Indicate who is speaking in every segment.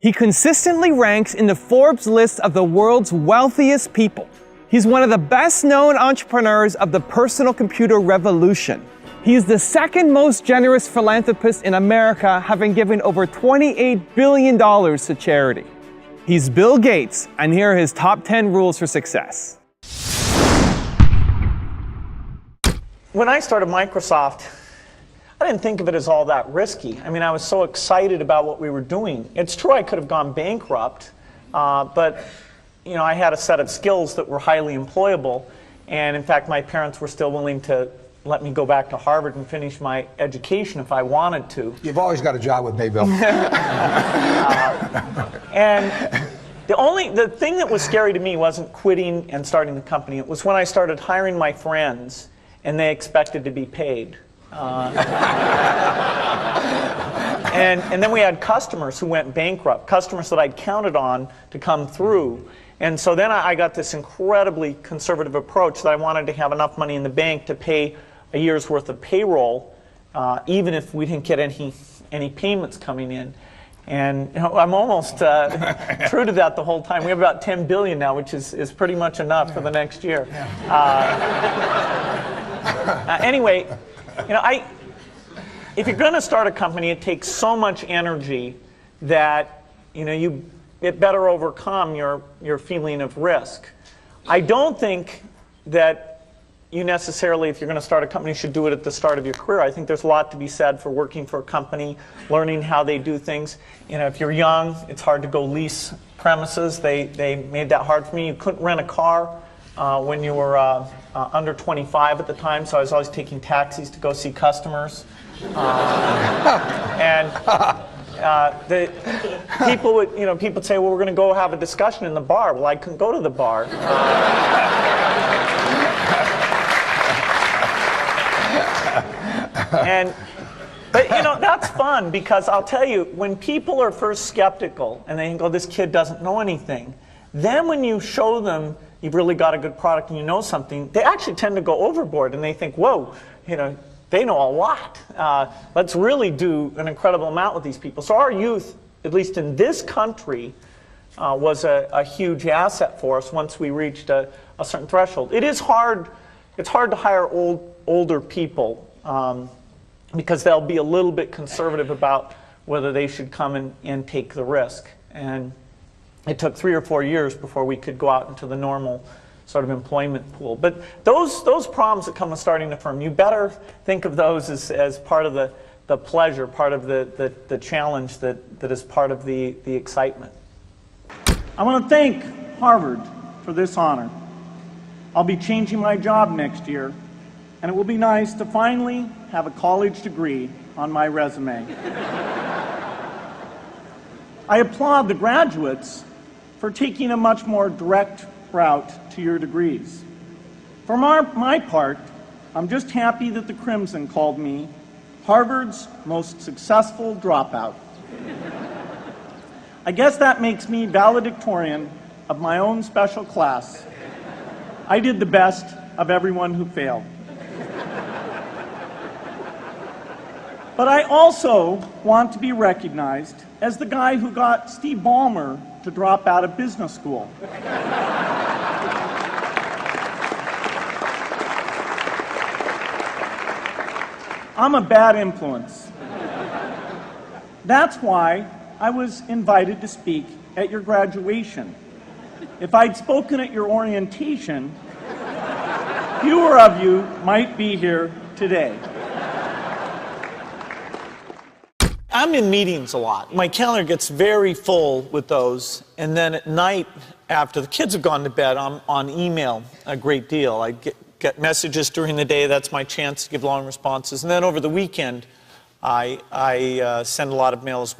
Speaker 1: He consistently ranks in the Forbes list of the world's wealthiest people. He's one of the best-known entrepreneurs of the personal computer revolution. He's the second most generous philanthropist in America, having given over $28 billion to charity. He's Bill Gates, and here are his top 10 rules for success.
Speaker 2: When I started Microsoft, I didn't think of it as all that risky. I mean, I was so excited about what we were doing. It's true I could have gone bankrupt, but you know, I had a set of skills that were highly employable, and in fact, my parents were still willing to let me go back to Harvard and finish my education if I wanted to.
Speaker 3: You've always got a job with me, Bill.
Speaker 2: And the thing that was scary to me wasn't quitting and starting the company. It was when I started hiring my friends and they expected to be paid. And then we had customers who went bankrupt, customers that I'd counted on to come through. And so then I got this incredibly conservative approach that I wanted to have enough money in the bank to pay a year's worth of payroll, even if we didn't get any payments coming in. And you know, I'm almost true to that the whole time. We have about 10 billion now, which is pretty much enough for the next year. Anyway, you know, if you're going to start a company, it takes so much energy that you know it better overcome your feeling of risk. I don't think that you necessarily, if you're going to start a company, should do it at the start of your career. I think there's a lot to be said for working for a company, learning how they do things. You know, if you're young, it's hard to go lease premises. They made that hard for me. You couldn't rent a car when you were under 25 at the time, so I was always taking taxis to go see customers. People would, you know, people would say, well, we're going to go have a discussion in the bar. Well, I couldn't go to the bar. But you know, that's fun, because I'll tell you, when people are first skeptical and they think, oh, this kid doesn't know anything, then when you show them you've really got a good product and you know something, they actually tend to go overboard and they think, whoa, you know, they know a lot. Let's really do an incredible amount with these people. So our youth, at least in this country, was a huge asset for us once we reached a certain threshold. It is hard. It's hard to hire older people because they'll be a little bit conservative about whether they should come and take the risk. And it took 3 or 4 years before we could go out into the normal sort of employment pool. But those problems that come with starting a firm, you better think of those as part of the pleasure, part of the challenge that is part of the excitement.
Speaker 4: I want to thank Harvard for this honor. I'll be changing my job next year, and it will be nice to finally have a college degree on my resume. I applaud the graduates for taking a much more direct route to your degrees. For my part, I'm just happy that the Crimson called me Harvard's most successful dropout. I guess that makes me valedictorian of my own special class. I did the best of everyone who failed. But I also want to be recognized as the guy who got Steve Ballmer to drop out of business school. I'm a bad influence. That's why I was invited to speak at your graduation. If I'd spoken at your orientation, fewer of you might be here today.
Speaker 2: I'm in meetings a lot. My calendar gets very full with those, and then at night, after the kids have gone to bed, I'm on email a great deal. I get messages during the day. That's my chance to give long responses. And then over the weekend, I send a lot of mail as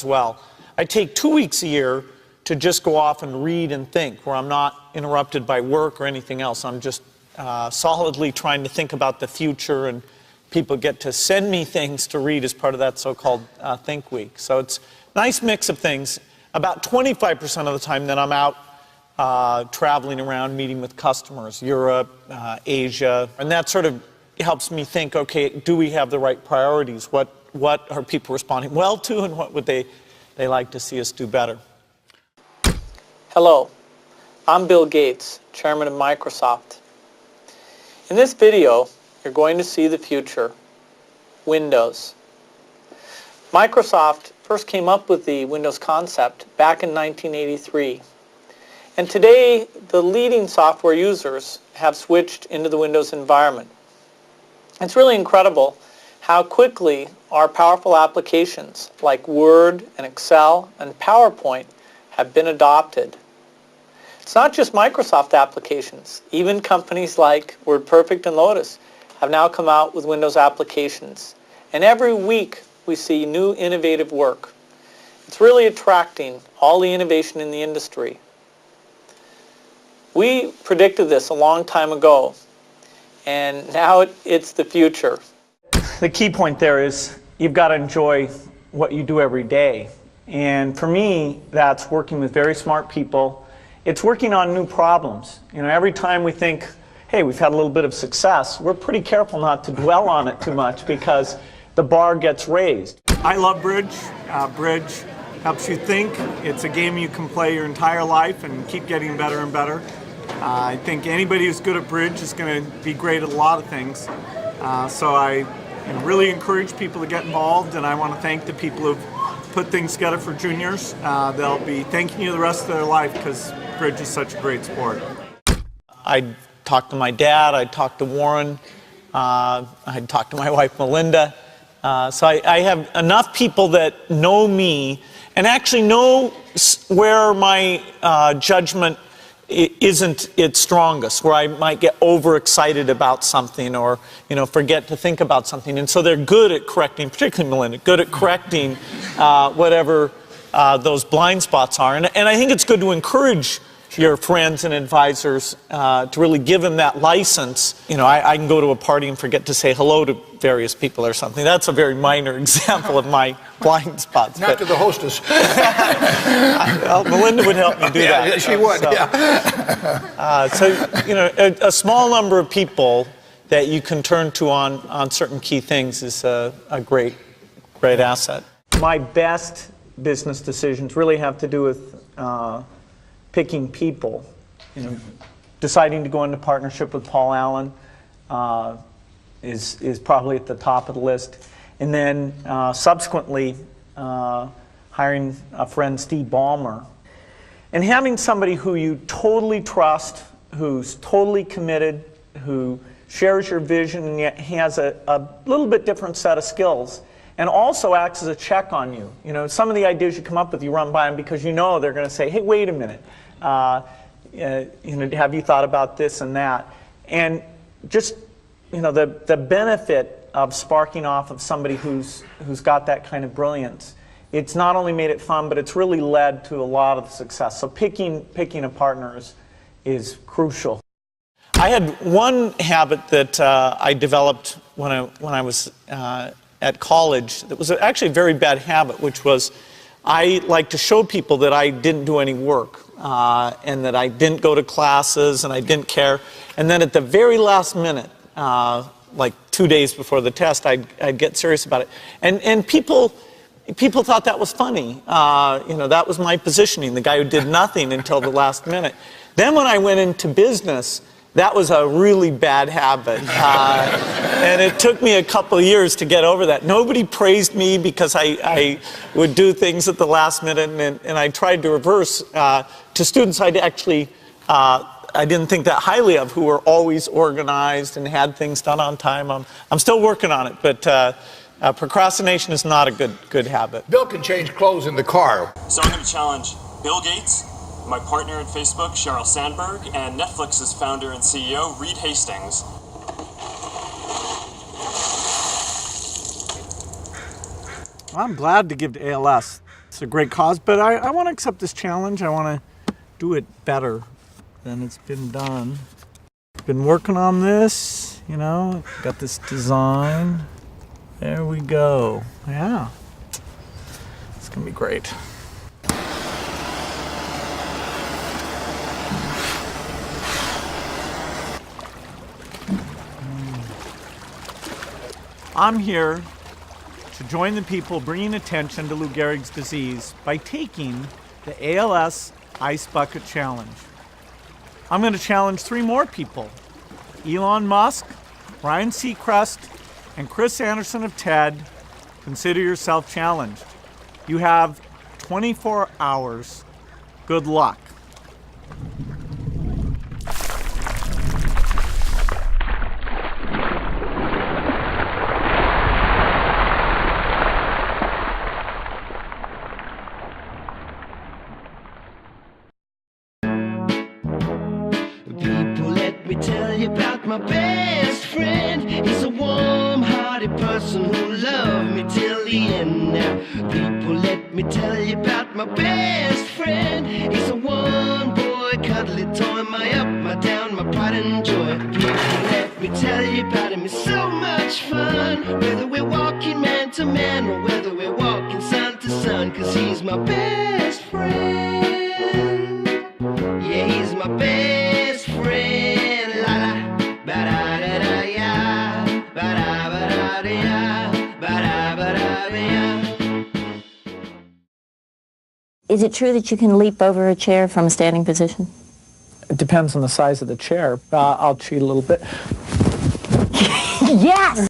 Speaker 2: well. I take 2 weeks a year to just go off and read and think, where I'm not interrupted by work or anything else. I'm just solidly trying to think about the future, and people get to send me things to read as part of that so-called Think Week. So it's a nice mix of things. About 25% of the time that I'm out traveling around, meeting with customers, Europe, Asia, and that sort of helps me think, okay, do we have the right priorities? What are people responding well to, and what would they they like to see us do better.
Speaker 3: Hello, I'm Bill Gates, Chairman of Microsoft. In this video, you're going to see the future, Windows. Microsoft first came up with the Windows concept back in 1983. And today, the leading software users have switched into the Windows environment. It's really incredible how quickly our powerful applications like Word and Excel and PowerPoint have been adopted. It's not just Microsoft applications. Even companies like WordPerfect and Lotus have now come out with Windows applications. And every week we see new innovative work. It's really attracting all the innovation in the industry. We predicted this a long time ago, and now it's the future.
Speaker 2: The key point there is you've got to enjoy what you do every day. And for me, that's working with very smart people. It's working on new problems. You know, every time we think, hey, we've had a little bit of success, we're pretty careful not to dwell on it too much because the bar gets raised.
Speaker 4: I love bridge. Bridge helps you think. It's a game you can play your entire life and keep getting better and better. I think anybody who's good at bridge is going to be great at a lot of things. So I really encourage people to get involved, and I want to thank the people who've put things together for juniors. They'll be thanking you the rest of their life because bridge is such a great sport.
Speaker 2: I'd talk to my dad, I'd talk to Warren, I'd talk to my wife Melinda. So I have enough people that know me and actually know where my judgment isn't its strongest, where I might get overexcited about something or, forget to think about something. And so they're good at correcting, particularly Melinda, good at correcting whatever those blind spots are. And I think it's good to encourage your friends and advisors to really give them that license. I can go to a party and forget to say hello to various people or something. That's a very minor example of my blind spots.
Speaker 5: Not to the hostess.
Speaker 2: Melinda would help me do that.
Speaker 5: Yeah, she would,
Speaker 2: So, a small number of people that you can turn to on certain key things is a great asset. My best business decisions really have to do with picking people. Deciding to go into partnership with Paul Allen is probably at the top of the list. And then subsequently hiring a friend, Steve Ballmer. And having somebody who you totally trust, who's totally committed, who shares your vision and yet has a little bit different set of skills, and also acts as a check on you. Some of the ideas you come up with, you run by them because they're going to say, hey, wait a minute. Have you thought about this and that? And just, the benefit of sparking off of somebody who's got that kind of brilliance, it's not only made it fun, but it's really led to a lot of success. So picking a partner is crucial. I had one habit that I developed when I was at college that was actually a very bad habit, which was I like to show people that I didn't do any work and that I didn't go to classes and I didn't care. And then at the very last minute, like 2 days before the test, I'd get serious about it. And people thought that was funny. That was my positioning, the guy who did nothing until the last minute. Then when I went into business, that was a really bad habit. And it took me a couple of years to get over that. Nobody praised me because I would do things at the last minute, and I tried to reverse to students I didn't think that highly of, who were always organized and had things done on time. I'm still working on it, but procrastination is not a good habit.
Speaker 5: Bill can change clothes in the car.
Speaker 6: So I'm going to challenge Bill Gates, my partner in Facebook, Sheryl Sandberg, and Netflix's founder and CEO, Reed Hastings.
Speaker 4: I'm glad to give to ALS. It's a great cause, but I want to accept this challenge. I want to do it better than it's been done. Been working on this, got this design. There we go. Yeah. It's going to be great. I'm here to to join the people bringing attention to Lou Gehrig's disease by taking the ALS Ice Bucket Challenge. I'm going to challenge 3 more people: Elon Musk, Ryan Seacrest, and Chris Anderson of TED. Consider yourself challenged. You have 24 hours. Good luck.
Speaker 7: People, let me tell you about my best friend. He's a warm-hearted person who loved me till the end. Now, people, let me tell you about my best friend. He's a one-boy, cuddly toy, my up, my down, my pride and joy. People, let me tell you about him. It's so much fun, whether we're walking man to man or whether we're walking sun to sun, 'cause he's my best friend. Yeah, he's my best friend. La la, ba da da da ya, ba da da ya, ba da da ya.
Speaker 8: Is it true that you can leap over a chair from a standing position?
Speaker 9: It depends on the size of the chair. I'll cheat a little bit.
Speaker 8: Yes!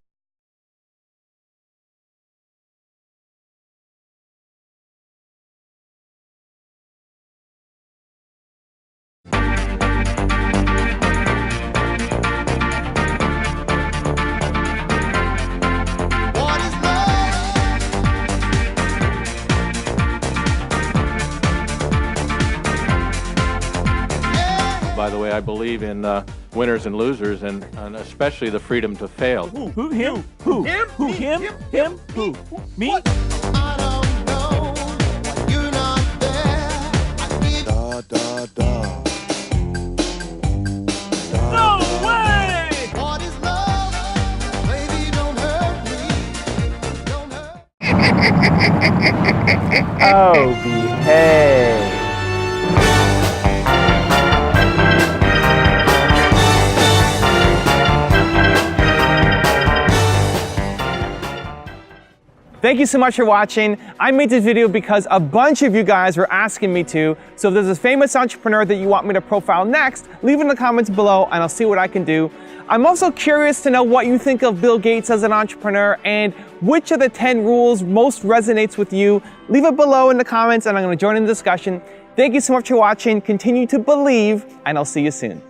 Speaker 10: By the way, I believe in winners and losers, and especially the freedom to fail.
Speaker 4: Who? Him? Who? Him? Who? Him? Him? Who? Me?
Speaker 7: I don't know, you're not there. I need da da da.
Speaker 4: No way!
Speaker 7: What is love? Baby, don't hurt me. Don't hurt.
Speaker 9: Oh, behave.
Speaker 1: Thank you so much for watching. I made this video because a bunch of you guys were asking me to. So if there's a famous entrepreneur that you want me to profile next, leave it in the comments below and I'll see what I can do. I'm also curious to know what you think of Bill Gates as an entrepreneur and which of the 10 rules most resonates with you. Leave it below in the comments and I'm going to join in the discussion. Thank you so much for watching. Continue to believe and I'll see you soon.